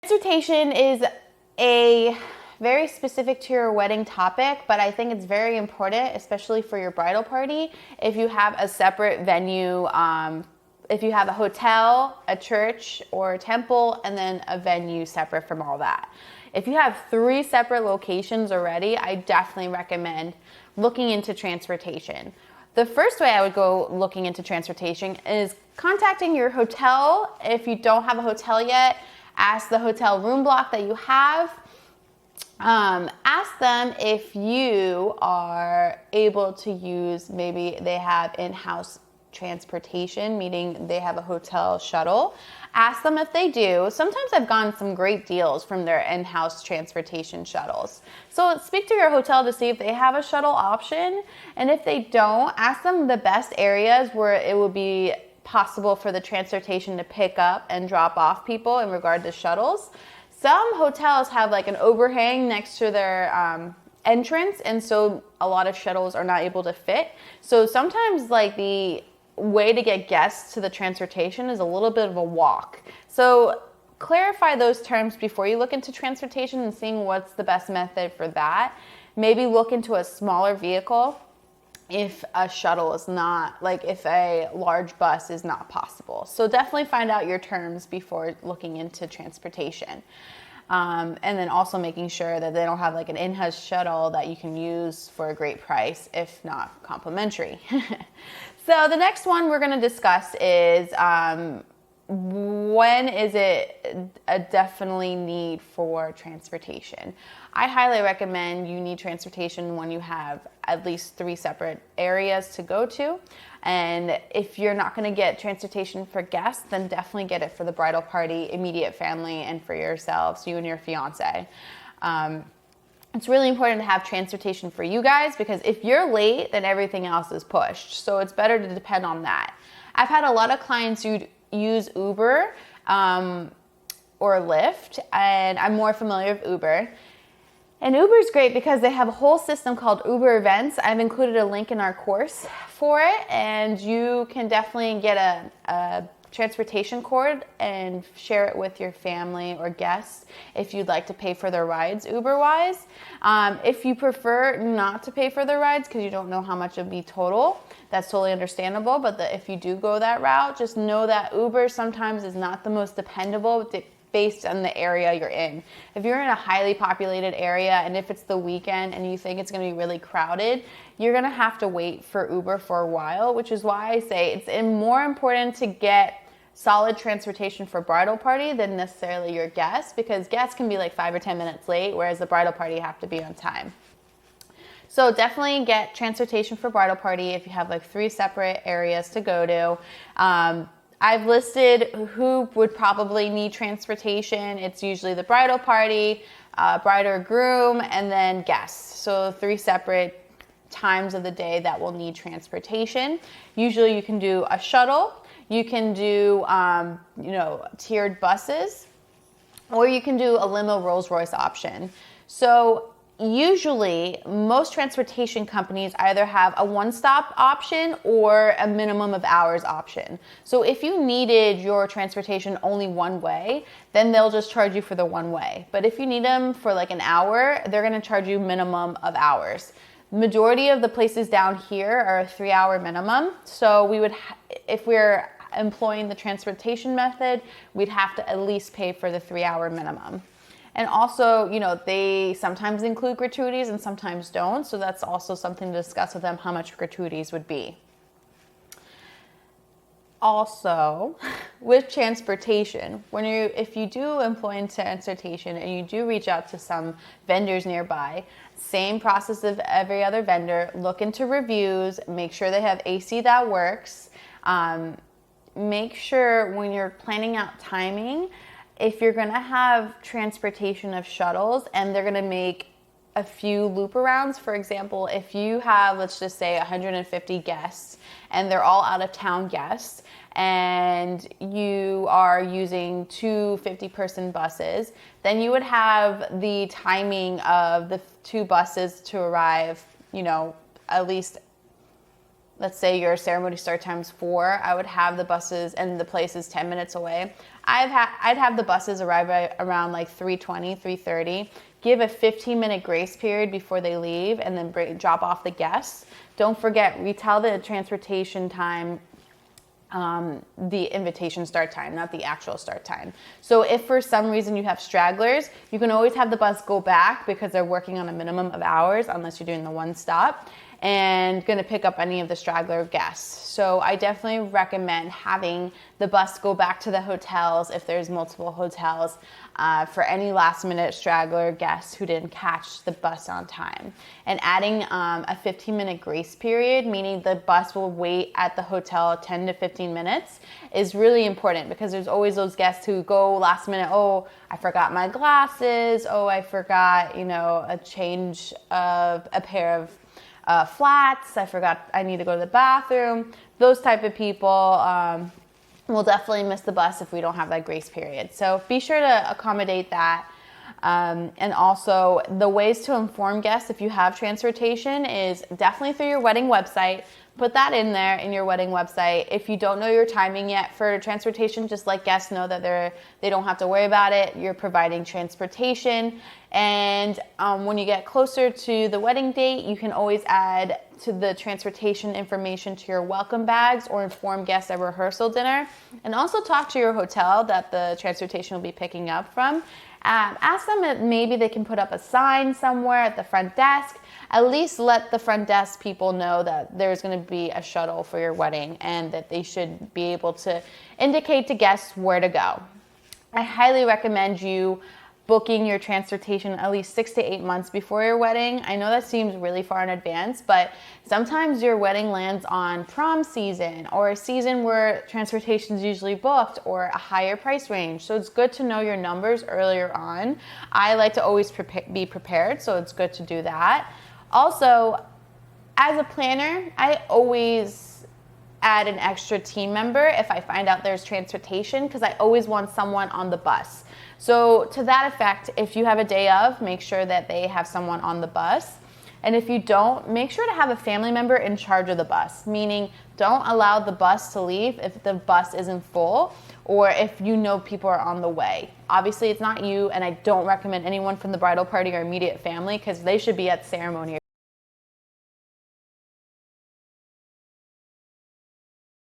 Transportation is a very specific to your wedding topic, but I think it's very important, especially for your bridal party, if you have a separate venue, if you have a hotel, a church, or a temple, and then a venue separate from all that. If you have 3 separate locations already, I definitely recommend looking into transportation. The first way I would go looking into transportation is contacting your hotel. If you don't have a hotel yet, ask the hotel room block that you have. Ask them if you are able to use, maybe they have in-house transportation, meaning they have a hotel shuttle. Ask them if they do. Sometimes I've gotten some great deals from their in-house transportation shuttles. So speak to your hotel to see if they have a shuttle option. And if they don't, ask them the best areas where it would be possible for the transportation to pick up and drop off people in regard to shuttles. Some hotels have like an overhang next to their entrance, and so a lot of shuttles are not able to fit. So sometimes like the way to get guests to the transportation is a little bit of a walk. So clarify those terms before you look into transportation and seeing what's the best method for that. Maybe look into a smaller vehicle if a shuttle is not, like if a large bus is not possible. So definitely find out your terms before looking into transportation. And then also making sure that they don't have like an in-house shuttle that you can use for a great price, if not complimentary. So the next one we're going to discuss is when is it a definitely need for transportation? I highly recommend you need transportation when you have at least 3 separate areas to go to. And if you're not going to get transportation for guests, then definitely get it for the bridal party, immediate family, and for yourselves, you and your fiance. It's really important to have transportation for you guys because if you're late, then everything else is pushed. So it's better to depend on that. I've had a lot of clients who use Uber or Lyft, and I'm more familiar with Uber. And Uber is great because they have a whole system called Uber Events. I've included a link in our course for it, and you can definitely get a transportation cord and share it with your family or guests if you'd like to pay for their rides Uber-wise. If you prefer not to pay for their rides because you don't know how much it would be total, that's totally understandable. But if you do go that route, just know that Uber sometimes is not the most dependable based on the area you're in. If you're in a highly populated area and if it's the weekend and you think it's gonna be really crowded, you're gonna have to wait for Uber for a while, which is why I say it's more important to get solid transportation for bridal party than necessarily your guests, because guests can be like 5 or 10 minutes late, whereas the bridal party have to be on time. So definitely get transportation for bridal party if you have like 3 separate areas to go to. I've listed who would probably need transportation. It's usually the bridal party, bride or groom, and then guests. So 3 separate times of the day that will need transportation. Usually you can do a shuttle, you can do tiered buses, or you can do a limo Rolls-Royce option. So usually most transportation companies either have a one-stop option or a minimum of hours option. So if you needed your transportation only one way, then they'll just charge you for the one way. But if you need them for like an hour, they're going to charge you minimum of hours. Majority of the places down here are a 3-hour minimum. So we would, if we're employing the transportation method, we'd have to at least pay for the 3-hour minimum. And also, they sometimes include gratuities and sometimes don't. So that's also something to discuss with them, how much gratuities would be. Also, with transportation, if you do employ transportation and you do reach out to some vendors nearby, same process of every other vendor, look into reviews, make sure they have AC that works. Make sure when you're planning out timing, if you're going to have transportation of shuttles and they're going to make a few loop arounds, for example, if you have, let's just say 150 guests and they're all out of town guests and you are using 2 50-person buses, then you would have the timing of the 2 buses to arrive, at least let's say your ceremony start time's 4, I would have the buses, and the place is 10 minutes away. I'd have the buses arrive around like 3:20, 3:30. Give a 15-minute grace period before they leave, and then drop off the guests. Don't forget, retell the transportation time, the invitation start time, not the actual start time. So if for some reason you have stragglers, you can always have the bus go back because they're working on a minimum of hours, unless you're doing the one stop, and going to pick up any of the straggler guests. So I definitely recommend having the bus go back to the hotels if there's multiple hotels for any last minute straggler guests who didn't catch the bus on time. And adding a 15-minute grace period, meaning the bus will wait at the hotel 10 to 15 minutes, is really important, because there's always those guests who go last minute, oh, I forgot my glasses, oh, I forgot, a change of a pair of flats, I forgot I need to go to the bathroom. Those type of people will definitely miss the bus if we don't have that grace period. So be sure to accommodate that. And also, the ways to inform guests if you have transportation is definitely through your wedding website. Put that in there in your wedding website. If you don't know your timing yet for transportation, just let guests know that they don't have to worry about it. You're providing transportation. And when you get closer to the wedding date, you can always add to the transportation information to your welcome bags, or inform guests at rehearsal dinner. And also talk to your hotel that the transportation will be picking up from. Ask them if maybe they can put up a sign somewhere at the front desk. At least let the front desk people know that there's going to be a shuttle for your wedding, and that they should be able to indicate to guests where to go. I highly recommend you booking your transportation at least 6 to 8 months before your wedding. I know that seems really far in advance, but sometimes your wedding lands on prom season, or a season where transportation is usually booked, or a higher price range. So it's good to know your numbers earlier on. I like to always be prepared, so it's good to do that. Also, as a planner, I always add an extra team member if I find out there's transportation, because I always want someone on the bus. So to that effect, if you have a day of, make sure that they have someone on the bus. And if you don't, make sure to have a family member in charge of the bus, meaning don't allow the bus to leave if the bus isn't full, or if you know people are on the way. Obviously, it's not you, and I don't recommend anyone from the bridal party or immediate family, because they should be at ceremony.